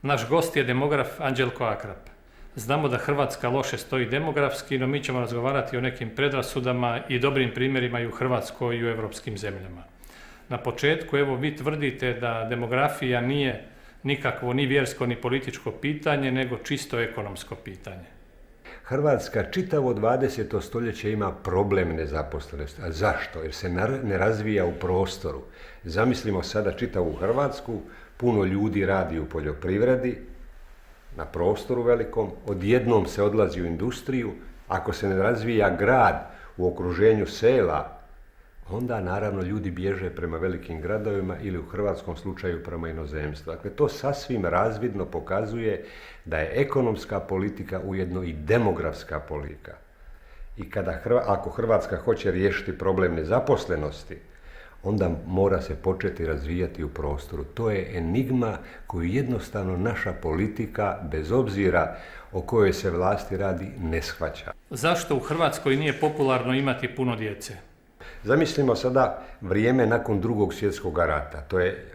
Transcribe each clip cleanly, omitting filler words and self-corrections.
Naš gost je demograf Anđelko Akrap. Znamo da Hrvatska loše stoji demografski, no mi ćemo razgovarati o nekim predrasudama i dobrim primjerima i u Hrvatskoj i u europskim zemljama. Na početku, evo, vi tvrdite da demografija nije nikakvo ni vjersko ni političko pitanje, nego čisto ekonomsko pitanje. Hrvatska čitavo 20. stoljeće ima problem nezaposlenosti. A zašto? Jer se ne razvija u prostoru. Zamislimo sada čitavu Hrvatsku, puno ljudi radi u poljoprivredi, na prostoru velikom, odjednom se odlazi u industriju. Ako se ne razvija grad u okruženju sela, onda naravno ljudi bježe prema velikim gradovima ili u hrvatskom slučaju prema inozemstvu. Dakle, to sasvim razvidno pokazuje da je ekonomska politika ujedno i demografska politika. I ako Hrvatska hoće riješiti problem nezaposlenosti, onda mora se početi razvijati u prostoru. To je enigma koju jednostavno naša politika, bez obzira o kojoj se vlasti radi, ne shvaća. Zašto u Hrvatskoj nije popularno imati puno djece? Zamislimo sada vrijeme nakon Drugog svjetskog rata. To je,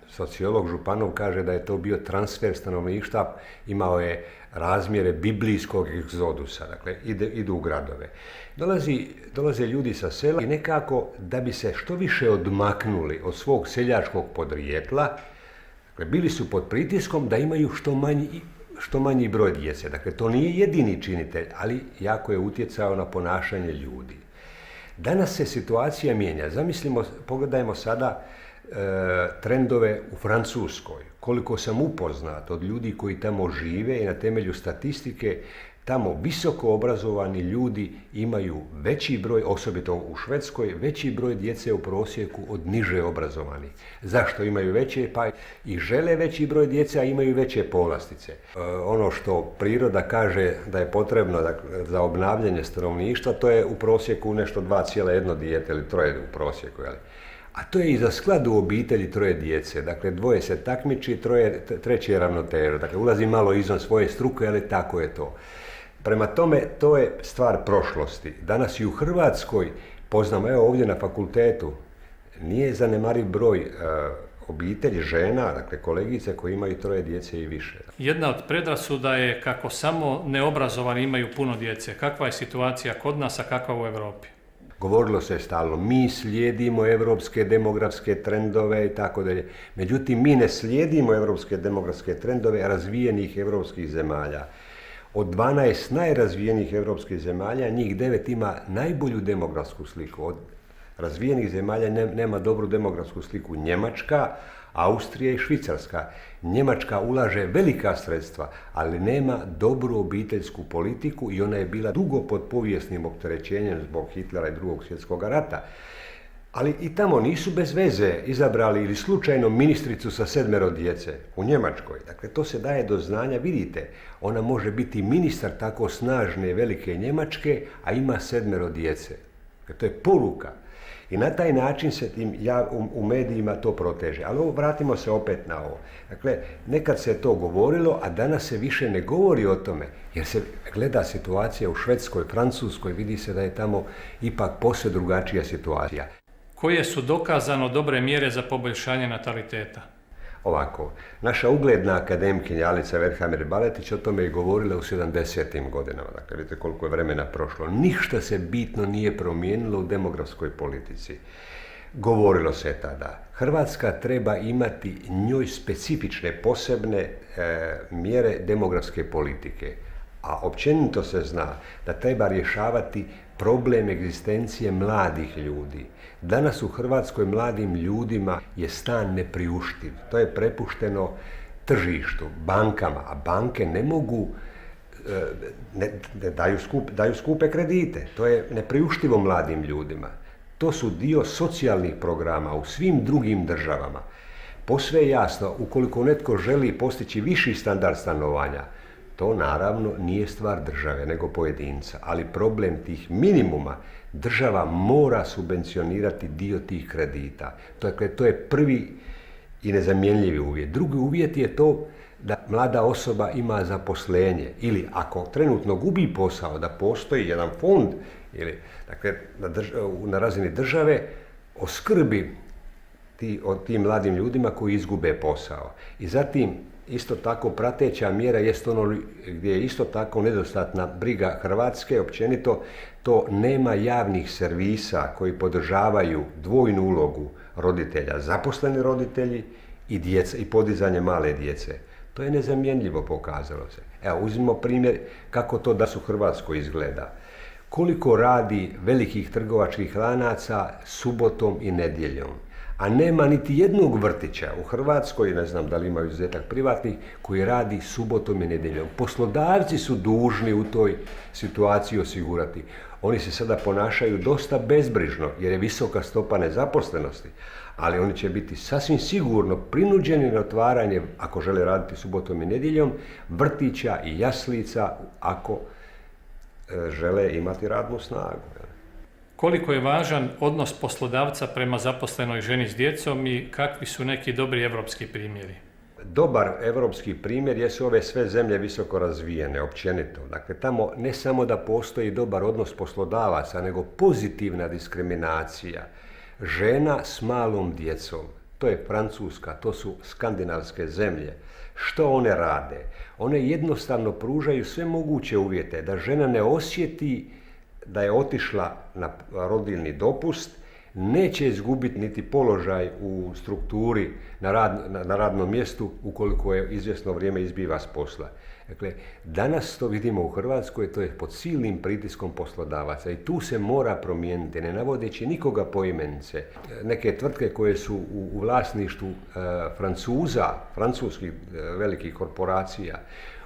sociolog Županov kaže da je to bio transfer stanovništva, imao je razmjere biblijskog egzodusa, dakle idu u gradove. Dolaze ljudi sa sela i nekako da bi se što više odmaknuli od svog seljačkog podrijetla, dakle, bili su pod pritiskom da imaju što manji broj djece. Dakle, to nije jedini činitelj, ali jako je utjecao na ponašanje ljudi. Danas se situacija mijenja. Pogledajmo sada trendove u Francuskoj. Koliko sam upoznat od ljudi koji tamo žive i na temelju statistike, tamo visoko obrazovani ljudi imaju veći broj, osobito u Švedskoj, veći broj djece u prosjeku od niže obrazovanih. Zašto imaju veće? Pa i žele veći broj djece, a imaju veće povlastice. Ono što priroda kaže da je potrebno za obnavljanje stanovništva, to je u prosjeku nešto 2,1 dijete ili 3 u prosjeku. A to je i za sklad u obitelji 3 djece. Dakle, 2 se takmiči, 3 je ravnoteža. Dakle, ulazi malo izvan svoje struke, ali tako je to. Prema tome, to je stvar prošlosti. Danas i u Hrvatskoj, poznamo, evo ovdje na fakultetu, nije zanemariv broj obitelji, žena, dakle kolegice koji imaju 3 djece i više. Jedna od predrasuda je kako samo neobrazovani imaju puno djece. Kakva je situacija kod nas, a kakva u Europi? Govorilo se stalno, mi slijedimo europske demografske trendove i tako dalje. Međutim, mi ne slijedimo europske demografske trendove razvijenih europskih zemalja. Od 12 najrazvijenijih europskih zemalja, njih 9 ima najbolju demografsku sliku. Od razvijenih zemalja nema dobru demografsku sliku Njemačka, Austrija i Švicarska. Njemačka ulaže velika sredstva, ali nema dobru obiteljsku politiku i ona je bila dugo pod povijesnim opterećenjem zbog Hitlera i Drugog svjetskog rata. Ali i tamo nisu bez veze izabrali ili slučajno ministricu sa 7 djece u Njemačkoj. Dakle, to se daje do znanja, vidite, ona može biti ministar tako snažne velike Njemačke, a ima 7 djece. Dakle, to je poruka. I na taj način se u medijima to proteže. Ali vratimo se opet na ovo. Dakle, nekad se to govorilo, a danas se više ne govori o tome, jer se gleda situacija u Švedskoj, Francuskoj, vidi se da je tamo ipak posve drugačija situacija. Koje su dokazano dobre mjere za poboljšanje nataliteta? Ovako, naša ugledna akademkinja Alica Verhammer-Baletić o tome je govorila u 70. godinama. Dakle, vidite koliko je vremena prošlo. Ništa se bitno nije promijenilo u demografskoj politici. Govorilo se tada, Hrvatska treba imati njoj specifične, posebne mjere demografske politike. A općenito se zna da treba rješavati problem egzistencije mladih ljudi. Danas u Hrvatskoj mladim ljudima je stan nepriuštiv. To je prepušteno tržištu, bankama, a banke ne mogu, daju skupe kredite. To je nepriuštivo mladim ljudima. To su dio socijalnih programa u svim drugim državama. Posve je jasno, ukoliko netko želi postići viši standard stanovanja, to naravno nije stvar države, nego pojedinca, ali problem tih minimuma država mora subvencionirati dio tih kredita. Dakle, to je prvi i nezamjenljivi uvjet. Drugi uvjet je to da mlada osoba ima zaposlenje ili ako trenutno gubi posao, da postoji jedan fond ili, dakle, na razini države o skrbi o tim mladim ljudima koji izgube posao. I zatim, isto tako prateća mjera jest ono gdje je isto tako nedostatna briga Hrvatske, općenito, to nema javnih servisa koji podržavaju dvojnu ulogu roditelja, zaposleni roditelji i djeca, i podizanje male djece. To je nezamjenljivo, pokazalo se. Evo, uzmimo primjer kako to danas u Hrvatskoj izgleda. Koliko radi velikih trgovačkih lanaca subotom i nedjeljom, a nema niti jednog vrtića u Hrvatskoj, ne znam da li imaju izuzetak privatnih, koji radi subotom i nedjeljom. Poslodavci su dužni u toj situaciji osigurati. Oni se sada ponašaju dosta bezbrižno jer je visoka stopa nezaposlenosti, ali oni će biti sasvim sigurno prinuđeni na otvaranje, ako žele raditi subotom i nedjeljom, vrtića i jaslica ako žele imati radnu snagu. Koliko je važan odnos poslodavca prema zaposlenoj ženi s djecom i kakvi su neki dobri evropski primjeri? Dobar evropski primjer jesu ove sve zemlje visoko razvijene, općenito. Dakle, tamo ne samo da postoji dobar odnos poslodavaca, nego pozitivna diskriminacija žena s malom djecom. To je Francuska, to su skandinavske zemlje. Što one rade? One jednostavno pružaju sve moguće uvjete da žena ne osjeti da je otišla na rodiljni dopust, neće izgubiti niti položaj u strukturi na radnom mjestu ukoliko je izvjesno vrijeme izbiva s posla. Dakle, danas to vidimo u Hrvatskoj, to je pod silnim pritiskom poslodavaca i tu se mora promijeniti, ne navodeći nikoga poimence. Neke tvrtke koje su u vlasništvu francuskih velikih korporacija,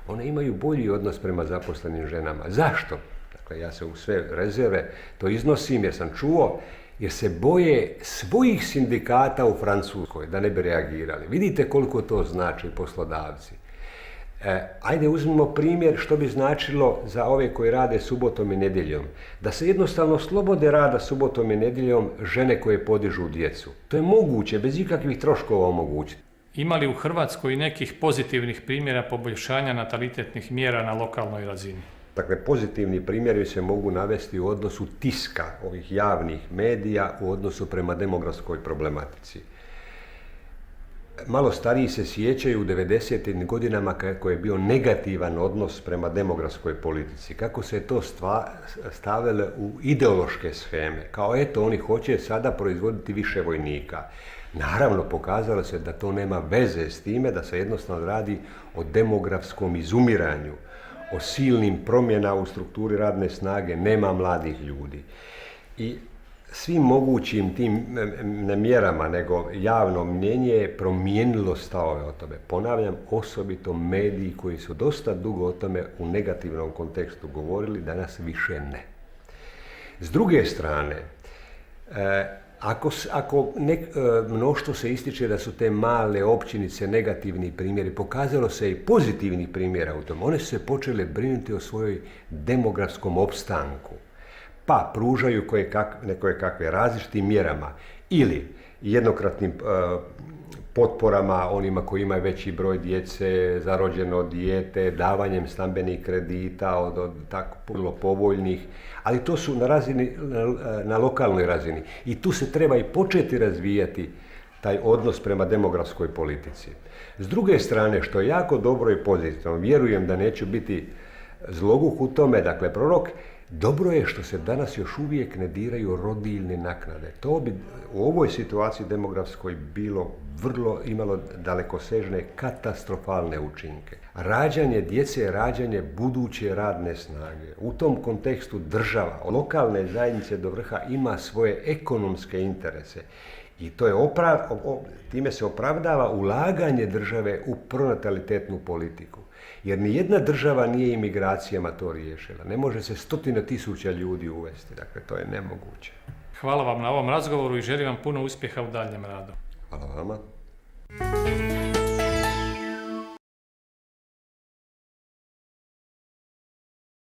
one imaju bolji odnos prema zaposlenim ženama. Zašto? Dakle, ja se u sve rezerve to iznosim jer sam čuo, jer se boje svojih sindikata u Francuskoj da ne bi reagirali. Vidite koliko to znači poslodavci. Ajde uzmimo primjer što bi značilo za ove koji rade subotom i nedjeljom. Da se jednostavno slobode rada subotom i nedjeljom žene koje podižu djecu. To je moguće, bez ikakvih troškova omogućiti. Ima li u Hrvatskoj nekih pozitivnih primjera poboljšanja natalitetnih mjera na lokalnoj razini? Dakle, pozitivni primjeri se mogu navesti u odnosu tiska, ovih javnih medija, u odnosu prema demografskoj problematici. Malo stariji se sjećaju u 90. godinama kako je bio negativan odnos prema demografskoj politici. Kako se to stavilo u ideološke sheme. Kao eto, oni hoće sada proizvoditi više vojnika. Naravno, pokazalo se da to nema veze s time, da se jednostavno radi o demografskom izumiranju, o silnim promjenama u strukturi radne snage, nema mladih ljudi. I svim mogućim tim ne mjerama, nego javno mnjenje je promijenilo stavove o tome. Ponavljam, osobito mediji koji su dosta dugo o tome u negativnom kontekstu govorili, danas više ne. S druge strane, ako mnoštvo se ističe da su te male općinice negativni primjeri, pokazalo se i pozitivnih primjera u tom. One su se počele brinuti o svojoj demografskom opstanku, pa pružaju kakve različitim mjerama ili jednokratnim potporama onima koji imaju veći broj djece, za rođeno dijete, davanjem stambenih kredita od tako vrlo povoljnih, ali to su na lokalnoj razini i tu se treba i početi razvijati taj odnos prema demografskoj politici. S druge strane, što je jako dobro i pozitivno, vjerujem da neću biti zloguh u tome, dakle prorok, dobro je što se danas još uvijek ne diraju rodiljne naknade. To bi u ovoj situaciji demografskoj imalo dalekosežne katastrofalne učinke. Rađanje djece je rađanje buduće radne snage. U tom kontekstu država, lokalne zajednice do vrha ima svoje ekonomske interese. I to je time se opravdava ulaganje države u pronatalitetnu politiku. Jer ni jedna država nije imigracijama to riješila. Ne može se 100.000 ljudi uvesti. Dakle, to je nemoguće. Hvala vam na ovom razgovoru i želim vam puno uspjeha u daljnjem radu. Hvala vama.